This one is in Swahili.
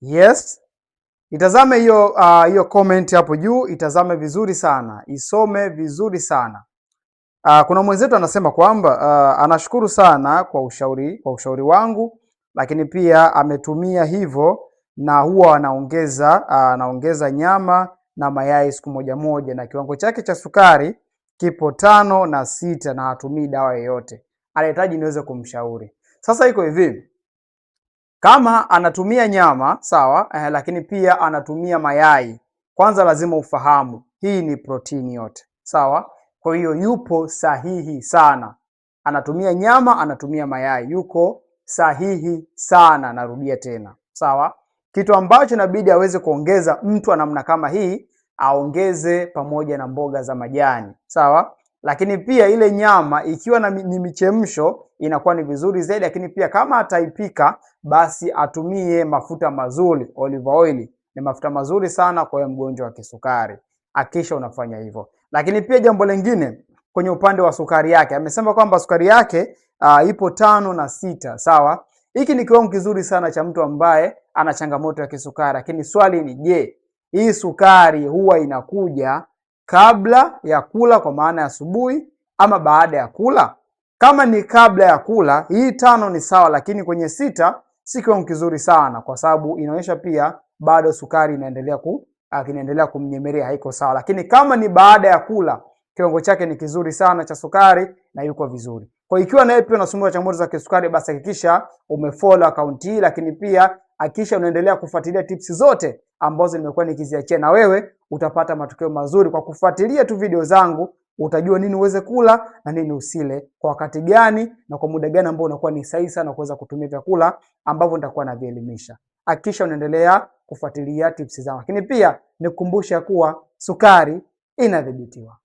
Yes. Itazame hiyo comment hapo juu, itazame vizuri sana, isome vizuri sana. Kuna mwenzetu anasema kwamba anashukuru sana kwa ushauri wangu, lakini pia ametumia hivyo na huwa anaongeza nyama na mayai siku moja na kiwango chake cha sukari kipo 5 na 6 na hatumii dawa yoyote. Anahitaji niweze kumshauri. Sasa iko hivi, kama anatumia nyama sawa, lakini pia anatumia mayai, kwanza lazima ufahamu hii ni protini yote, sawa? Kwa hiyo yupo sahihi sana. Anatumia nyama, anatumia mayai, yuko sahihi sana, narudia tena, sawa? Kitu ambacho inabidi aweze kuongeza mtu wa namna kama hii, aongeze pamoja na mboga za majani, sawa? Lakini pia ile nyama ikiwa ni michemsho inakuwa ni vizuri zaidi, lakini pia kama ataipika basi atumie mafuta mazuri, olive oil. Ni mafuta mazuri sana kwa mgonjwa wa kisukari. Hakikisha unafanya hivyo. Lakini pia jambo lingine kwenye upande wa sukari yake, amesema kwamba sukari yake ipo 5 na 6, sawa? Hiki ni kiwango kizuri sana cha mtu ambaye ana changamoto ya kisukari, lakini swali ni je, hii sukari huwa inakuja kabla ya kula kwa maana ya asubuhi ama baada ya kula? Kama ni kabla ya kula, hii 5 ni sawa, lakini kwenye 6 si kiwango kizuri sana, kwa sababu inaonyesha pia bado sukari inaendelea kumnyemelea, haiko sawa. Lakini kama ni baada ya kula, kiwango chake ni kizuri sana cha sukari na yuko vizuri. Kwa ikiwa naye pia unasumbua changamoto za kisukari, basi hakikisha umefollow account hii, lakini pia hakikisha unaendelea kufuatilia tips zote ambazo nimekuwa nikiziachia, na wewe utapata matokeo mazuri kwa kufuatilia tu video zangu. Utajua nini uweze kula na nini usile, kwa wakati gani na kwa muda gani ambao unakuwa ni sahihi sana kuweza kutumia vyakula ambavyo nitakuwa navielimisha. Hakikisha unaendelea kufuatilia tips zangu. Lakini pia nikukumbusha kuwa sukari inadhibitiwa.